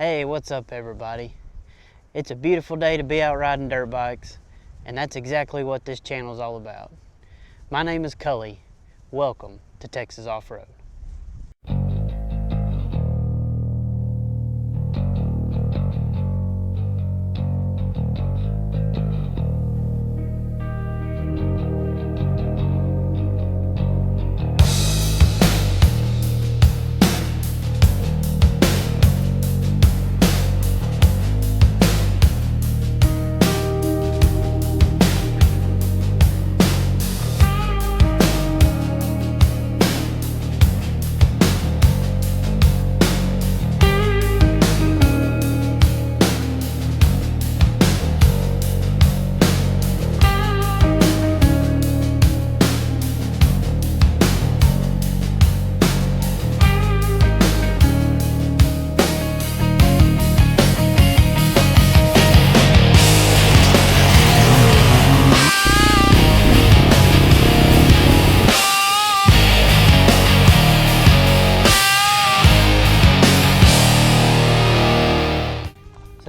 Hey, what's up everybody? It's a beautiful day to be out riding dirt bikes, and that's exactly what this channel is all about. My name is Cully. Welcome to Texas Off-Road.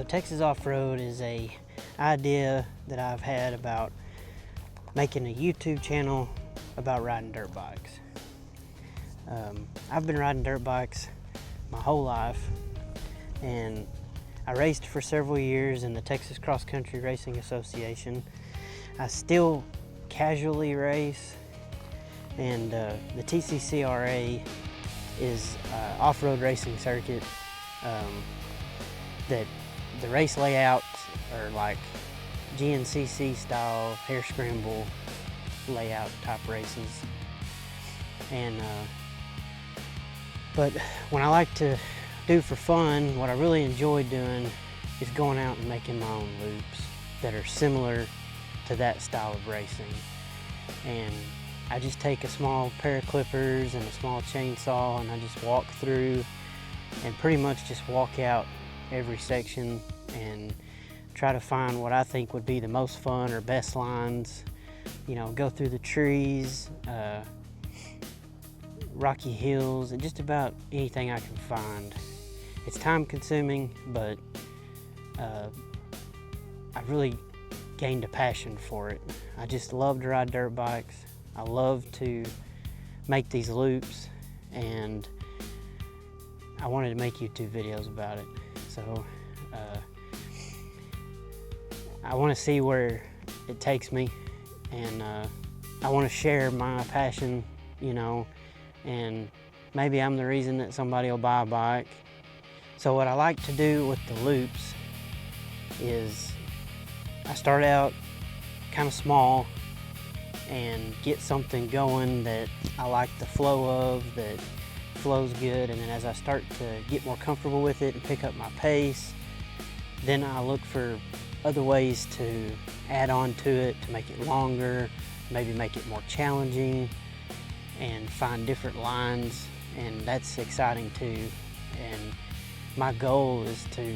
Texas Off-Road is a idea that I've had about making a YouTube channel about riding dirt bikes. I've been riding dirt bikes my whole life, and I raced for several years in the Texas Cross Country Racing Association. I still casually race, and the TCCRA is off-road racing circuit that the race layouts are like GNCC style hair scramble layout type races. And but what I like to do for fun, what I really enjoy doing, is going out and making my own loops that are similar to that style of racing. And I just take a small pair of clippers and a small chainsaw, and I just walk through and pretty much just walk out every section and try to find what I think would be the most fun or best lines. You know, go through the trees, rocky hills, and just about anything I can find. It's time consuming, but I've really gained a passion for it. I just love to ride dirt bikes. I love to make these loops, and I wanted to make YouTube videos about it. So I want to see where it takes me, and I want to share my passion, you know, and maybe I'm the reason that somebody will buy a bike. So what I like to do with the loops is I start out kind of small and get something going that I like the flow of, that flows good, and then as I start to get more comfortable with it and pick up my pace, then I look for other ways to add on to it, to make it longer, maybe make it more challenging, and find different lines, and that's exciting too. And my goal is to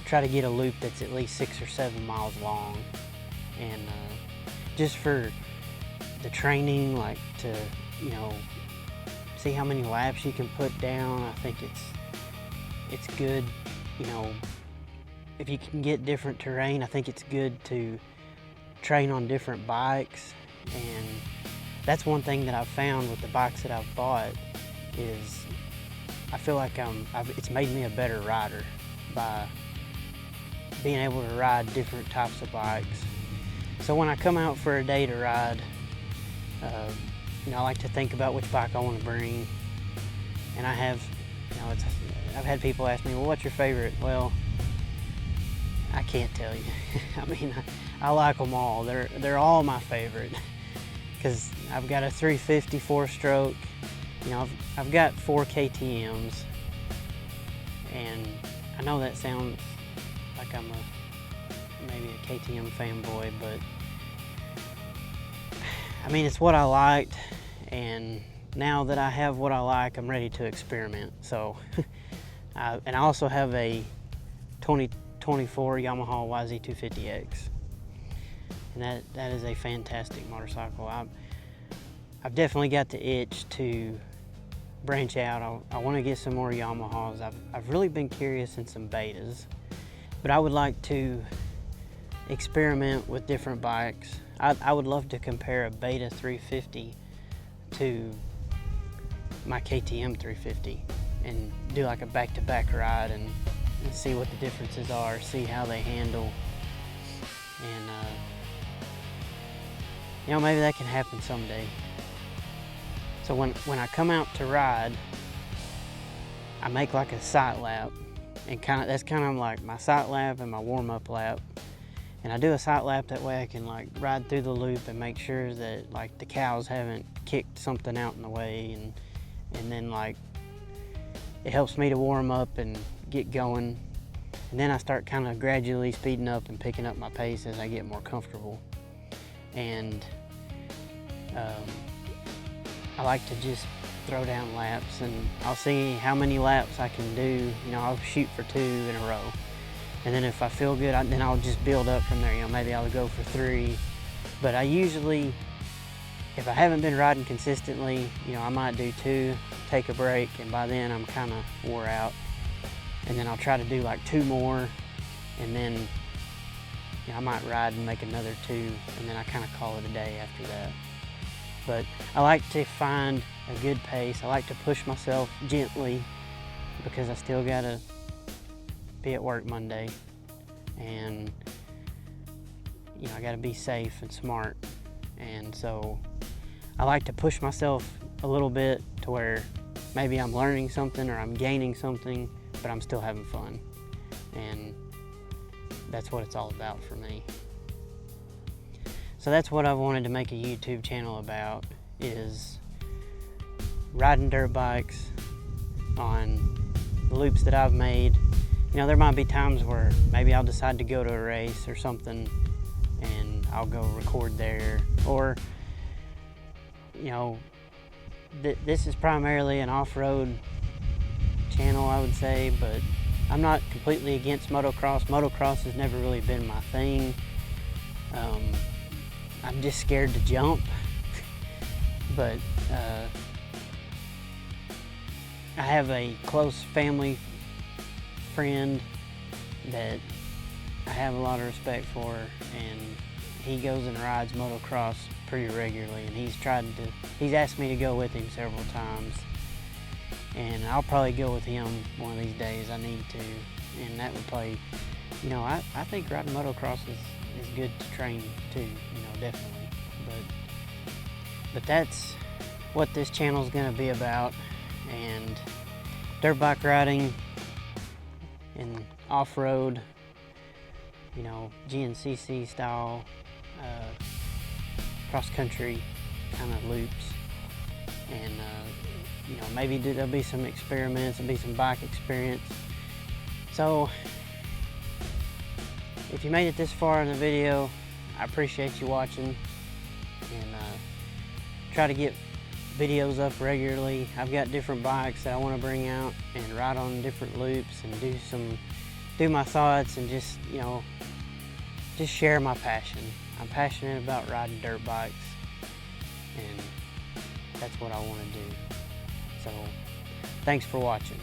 try to get a loop that's at least 6 or 7 miles long, and just for the training, like to, you know, see how many laps you can put down. I think it's good, you know, if you can get different terrain. I think it's good to train on different bikes, and that's one thing that I've found with the bikes that I've bought is I feel like it's made me a better rider by being able to ride different types of bikes. So when I come out for a day to ride, you know, I like to think about which bike I want to bring, and I have, you know, I've had people ask me, well, what's your favorite? Well, I can't tell you. I mean, I like them all. They're all my favorite, because I've got a 350 4-stroke. You know, I've got 4 KTMs, and I know that sounds like I'm maybe a KTM fanboy, but I mean, it's what I liked, and now that I have what I like, I'm ready to experiment. So, and I also have a 2024 Yamaha YZ250X, and that is a fantastic motorcycle. I've definitely got the itch to branch out. I want to get some more Yamahas. I've really been curious in some betas, but I would like to experiment with different bikes. I would love to compare a Beta 350 to my KTM 350 and do like a back-to-back ride and see what the differences are, see how they handle, and you know, maybe that can happen someday. So when I come out to ride, I make like a sight lap, and that's kind of like my sight lap and my warm-up lap. And I do a sight lap that way I can like ride through the loop and make sure that like the cows haven't kicked something out in the way, and then like it helps me to warm up and get going. And then I start kind of gradually speeding up and picking up my pace as I get more comfortable. And I like to just throw down laps, and I'll see how many laps I can do. You know, I'll shoot for 2 in a row. And then if I feel good, then I'll just build up from there. You know, maybe I'll go for 3. But I usually, if I haven't been riding consistently, you know, I might do 2, take a break, and by then I'm kind of wore out. And then I'll try to do like 2 more, and then you know, I might ride and make another 2, and then I kind of call it a day after that. But I like to find a good pace. I like to push myself gently because I still gotta be at work Monday, and you know, I gotta be safe and smart. And so I like to push myself a little bit to where maybe I'm learning something or I'm gaining something, but I'm still having fun. And that's what it's all about for me. So that's what I wanted to make a YouTube channel about, is riding dirt bikes on the loops that I've made. You know, there might be times where maybe I'll decide to go to a race or something and I'll go record there. Or, you know, this is primarily an off-road channel, I would say, but I'm not completely against motocross. Motocross has never really been my thing. I'm just scared to jump. But I have a close family friend that I have a lot of respect for, and he goes and rides motocross pretty regularly, and he's asked me to go with him several times, and I'll probably go with him one of these days. I need to, and that would probably, you know, I think riding motocross is good to train too, you know, definitely. But that's what this channel is going to be about, and dirt bike riding and off-road, you know, GNCC style, cross-country kind of loops. And you know, maybe there'll be some experiments, there'll be some bike experience. So if you made it this far in the video, I appreciate you watching, and try to get videos up regularly. I've got different bikes that I want to bring out and ride on different loops and do my thoughts, and just, you know, just share my passion. I'm passionate about riding dirt bikes, and that's what I want to do. So thanks for watching.